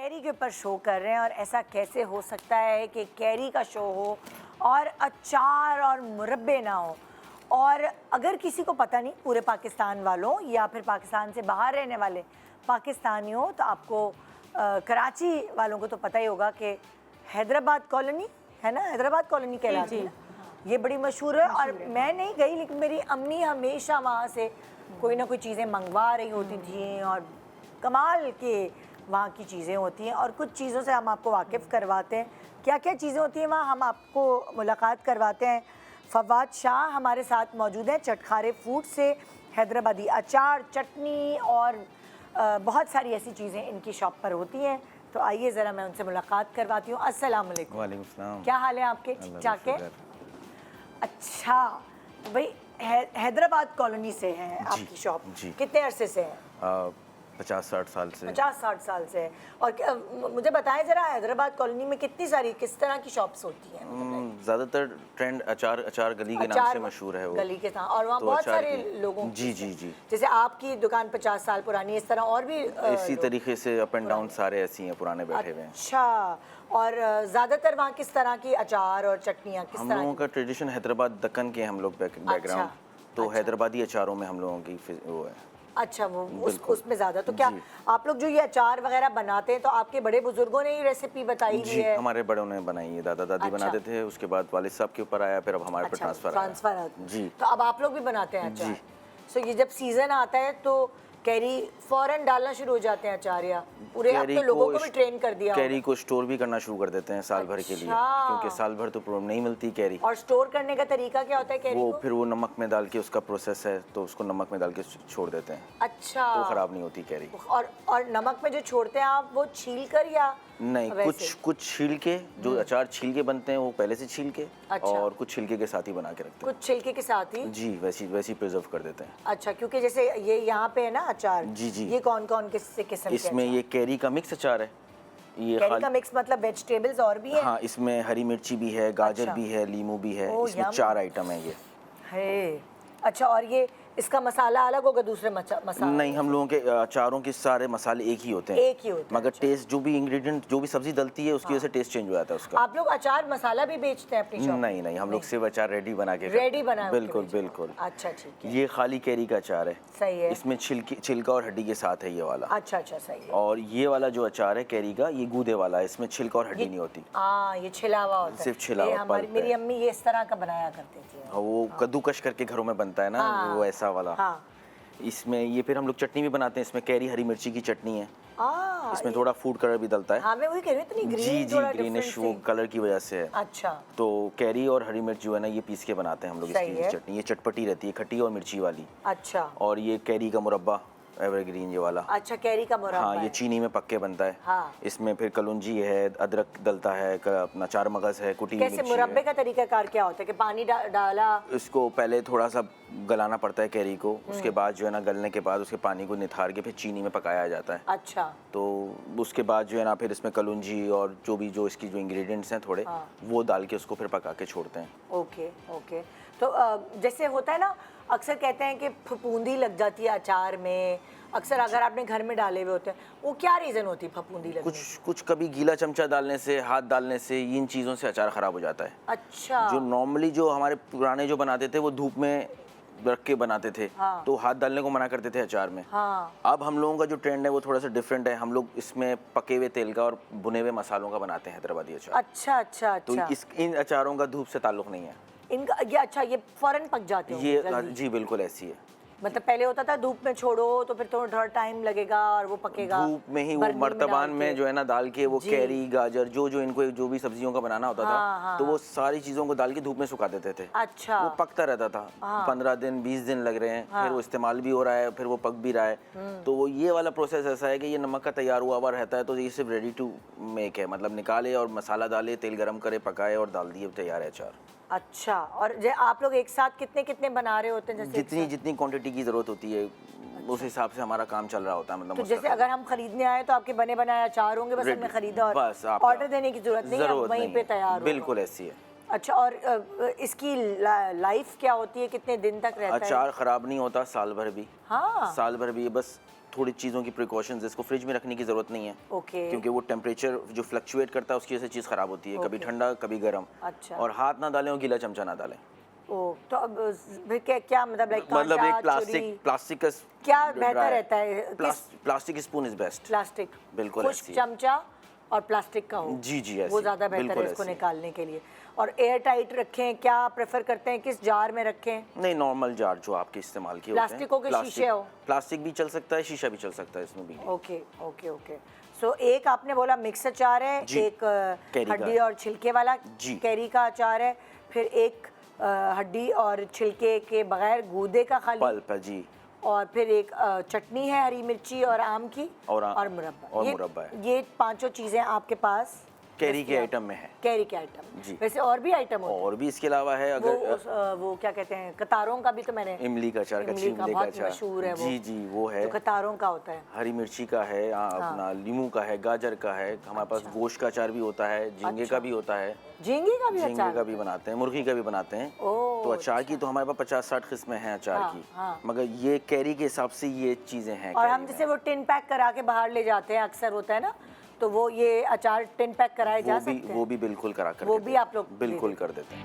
Carry के ऊपर show कर रहे हैं और ऐसा कैसे हो सकता है कि कैरी का शो हो और अचार और मुरब्बे ना हो। और अगर किसी को पता नहीं, पूरे पाकिस्तान वालों या फिर पाकिस्तान से बाहर रहने वाले पाकिस्तानियों, तो आपको कराची वालों को तो पता ही होगा कि हैदराबाद कॉलोनी है ना, हैदराबाद कॉलोनी कहलाती है, ये बड़ी मशहूर है। और मैं नहीं गई, लेकिन मेरी अम्मी हमेशा वहाँ से कोई ना कोई चीज़ें मंगवा रही होती थी और कमाल के वहाँ की चीज़ें होती हैं। और कुछ चीज़ों से हम आपको वाकिफ़ करवाते हैं, क्या क्या चीज़ें होती हैं वहाँ, हम आपको मुलाकात करवाते हैं। फवाद शाह हमारे साथ मौजूद हैं, चटखारे फूड से। हैदराबादी अचार, चटनी और बहुत सारी ऐसी चीज़ें इनकी शॉप पर होती हैं। तो आइए ज़रा मैं उनसे मुलाकात करवाती हूँ। अस्सलाम वालेकुम। वालेकुम सलाम। क्या हाल है आपके? ठीक ठाक है? अच्छा भाई, हैदराबाद कॉलोनी से है आपकी शॉप? कितने अरसे से है? 50-60 साल से। 50-60 साल से है। और मुझे बताएं ज़रा, हैदराबाद कॉलोनी में कितनी सारी किस तरह की शॉप्स होती हैं? ज़्यादातर ट्रेंड अचार गली के नाम से मशहूर है वो। गली के साथ, और वहाँ तो बहुत सारे लोगों जी जी जी, जैसे आपकी दुकान 50 साल पुरानी, इस तरह और भी इसी तरीके से अप एंड डाउन सारे ऐसी हैं, पुराने बैठे हुए हैं। अच्छा, और ज़्यादातर वहाँ किस तरह की अचार और चटनियाँ किस तरह? हम लोगों का ट्रेडिशन हैदराबाद दक्कन के हम लोग बैकग्राउंड, तो हैदराबादी अचारों में हम लोगों की वो है। अच्छा, वो उसमें ज़्यादा। तो क्या आप लोग जो ये अचार वगैरह बनाते हैं, तो आपके बड़े बुजुर्गों ने ये रेसिपी बताई हुई है? हमारे बड़ों ने बनाई है, दादा दादी बनाते थे, उसके बाद वालिद साहब के ऊपर आया, फिर अब हमारे पर ट्रांसफर आया। जी, तो अब आप लोग भी बनाते हैं अचार? सो ये जब सीजन आता है तो कैरी फौरन डालना शुरू हो जाते हैं अचार, या पूरे आप तो लोगों को भी ट्रेन कर दिया? कैरी को स्टोर भी करना शुरू कर देते हैं साल भर के लिए, क्योंकि साल भर तो नहीं मिलती कैरी। और स्टोर करने का तरीका क्या होता है कैरी वो को? फिर वो नमक में डाल के, उसका प्रोसेस है, तो उसको नमक में डाल के छोड़ देते हैं। अच्छा, तो खराब नहीं होती कैरी। और नमक में जो छोड़ते हैं आप, वो छील कर या नहीं? कुछ छील के, जो अचार छील के बनते हैं वो पहले से छील के, और कुछ छिलके के साथ ही बना के रखते हैं। कुछ छिलके के साथ ही? जी, वैसी प्रिजर्व कर देते हैं। अच्छा, क्योंकि जैसे ये यहाँ पे है ना अचार, जी जी, ये कौन कौन किस्म के? इसमें ये कैरी का मिक्स अचार है। ये कैरी का मिक्स मतलब वेजिटेबल्स और भी है? हाँ, इसमें हरी मिर्ची भी है, गाजर भी है, लीमू भी है, इसमें 4 आइटम है ये है। अच्छा, और ये इसका मसाला अलग होगा दूसरे मसाला? नहीं, हम लोगों के अचारों के सारे मसाले एक ही होते हैं। एक ही होते हैं, मगर टेस्ट, जो भी इंग्रेडिएंट, जो भी सब्जी डलती है, उसकी वजह से टेस्ट चेंज हो जाता है उसका। आप लोग अचार मसाला भी बेचते हैं अपनी शॉप? नहीं, हम लोग सिर्फ अचार रेडी बना के, रेडी बना? बिल्कुल। अच्छा, ठीक है। ये खाली कैरी का अचार है। सही है। इसमें छिलका और हड्डी के साथ है ये वाला। अच्छा, सही है। और ये वाला जो अचार है कैरी का, ये गूदे वाला है, इसमें छिलका और हड्डी नहीं होती। ये छिलावा होता है, सिर्फ छिलावा। मेरी अम्मी ये इस तरह का बनाया करती थी। वो कद्दूकश करके घरों में बनता है ना, वो ऐसा वाला। इसमें ये फिर हम लोग चटनी भी बनाते हैं, इसमें कैरी हरी मिर्ची की चटनी है। इसमें थोड़ा फूड कलर भी डलता है। हाँ, मैं वही कह रही हूँ, इतनी ग्रीन, जी, ग्रीनिश वो कलर की वजह से है। अच्छा, तो कैरी और हरी मिर्च जो है ना, ये पीस के बनाते हैं हम लोग इसकी चटनी। ये चटपटी रहती है, खट्टी और मिर्ची वाली। अच्छा, और ये कैरी का मुरब्बा, एवरग्रीन ये वाला। अच्छा, कैरी का मुरब्बा। हाँ, ये चीनी में पक के बनता है। हाँ। इसमें फिर कलौंजी है, अदरक डलता है, अपना 4 मगज है, कुटी मिर्ची है। कैसे मुरब्बे का तरीकाकार क्या होता है कि पानी डाला? इसको पहले थोड़ा सा गलाना पड़ता है कैरी को, उसके बाद जो है ना, गलने के बाद उसके पानी को निथार के फिर चीनी में पकाया जाता है। अच्छा, तो उसके बाद जो है ना, फिर इसमें कलौंजी और जो इसकी जो इंग्रेडिएंट्स हैं थोड़े, वो डाल के उसको फिर पका के छोड़ते हैं। ओके। तो जैसे होता है ना, अक्सर कहते हैं कि फफूंदी लग जाती है अचार में, अक्सर अगर आपने घर में डाले हुए होते हैं, वो क्या रीज़न होती है फफूंदी लगने की? कुछ कभी गीला चमचा डालने से, हाथ डालने से, इन चीज़ों से अचार ख़राब हो जाता है। अच्छा, जो नॉर्मली जो हमारे पुराने जो बनाते थे, वो धूप में रख के बनाते थे। तो हाथ डालने को मना करते थे अचार में। अब हम लोगों का जो ट्रेंड है वो थोड़ा सा डिफरेंट है, हम लोग इसमें पके हुए तेल का और भुने हुए मसालों का बनाते हैं हैदराबादी अचार। अच्छा। तो इन अचारों का धूप से ताल्लुक नहीं है इनका। ये अच्छा, ये फौरन पक जाते हैं ये? जी बिल्कुल ऐसी है। मतलब पहले होता था धूप में छोड़ो तो फिर थोड़ा टाइम लगेगा और वो पकेगा, धूप में ही वो मर्तबान में जो है ना डाल के, वो कैरी, गाजर, जो इनको जो भी सब्जियों का बनाना होता था, तो वो सारी चीजों को डाल के धूप में सुखा देते थे। अच्छा, वो पकता रहता था। 15 दिन 20 दिन लग रहे हैं, फिर वो इस्तेमाल भी हो रहा है, फिर वो पक भी रहा है। तो वो ये वाला प्रोसेस ऐसा है कि ये नमक का तैयार हुआ हुआ रहता है, तो ये सिर्फ रेडी टू मेक है, मतलब निकाले और मसाला डाले, तेल गर्म करे, पकाए और डाल दिए, तैयार है अचार। अच्छा, और आप लोग एक साथ कितने बना रहे होते हैं? जैसे जितनी क्वांटिटी की जरूरत होती है, उस हिसाब से हमारा काम चल रहा होता है। मतलब तो जैसे अगर हम खरीदने आए तो आपके बने बनाए अचार होंगे, बस हमें खरीदा और ऑर्डर देने की जरूरत नहीं है, वहीं पे तैयार होगा? बिल्कुल ऐसी है। अच्छा, और इसकी लाइफ क्या होती है, कितने दिन तक रहता है? अचार ख़राब नहीं होता साल भर भी। हाँ, साल भर भी, बस थोड़ी चीज़ों की प्रिकॉशंस, इसको फ्रिज में रखने की ज़रूरत नहीं है। ओके। क्योंकि वो टेम्परेचर जो फ्लक्चुएट करता है उसकी वजह से चीज़ ख़राब होती है, कभी ठंडा कभी गर्म। अच्छा। और हाथ ना डालें और गीला चमचा ना डालें। ओ, तो अब फिर क्या मतलब, लाइक मतलब कांटा, एक प्लास्टिक का क्या बेहतर रहता है? Plastic spoon is best. Plastic, बिल्कुल खुश्क चमचा और प्लास्टिक का हो। जी जी, वो ज़्यादा बेहतर है इसको निकालने के लिए। और एयर टाइट रखें, क्या प्रेफर करते हैं, किस जार में रखें? नहीं, नॉर्मल जार जो आपके इस्तेमाल के होते हैं। प्लास्टिक हो के शीशे हो? प्लास्टिक भी चल सकता है, शीशा भी चल सकता है इसमें भी। Okay okay okay. सो एक आपने बोला मिक्स अचार है, एक हड्डी और छिलके वाला कैरी का अचार है, फिर एक हड्डी और छिलके के बगैर गूदे का खाली पल्प है जी, और फिर एक चटनी है हरी मिर्ची और आम की और मुरब्बा है। ये पांचों चीज़ें आपके पास कैरी के आइटम में है। कैरी के आइटम। वैसे और भी आइटम होते हैं? और भी इसके अलावा है, अगर वो क्या कहते हैं, कतारों का भी तो मैंने, इमली का अचार, इमली का बहुत मशहूर है वो। जी जी, वो है। तो कतारों का होता है, हरी मिर्ची का है, अपना नींबू का है, गाजर का है, हमारे पास गोश्त का अचार भी होता है, झींगे का भी होता है। झींगे का भी अचार? झींगे का भी बनाते हैं, मुर्गी का भी बनाते हैं। तो अचार की तो हमारे पास 50-60 किस्में हैं अचार की, मगर ये कैरी के हिसाब से ये चीज़ें हैं। और हम जैसे वो टिन पैक करा के बाहर ले जाते हैं, अक्सर होता है ना, तो वो ये अचार टिन पैक कराए जा सकते हैं? वो भी बिल्कुल करा कर, वो भी आप लोग बिल्कुल कर देते हैं।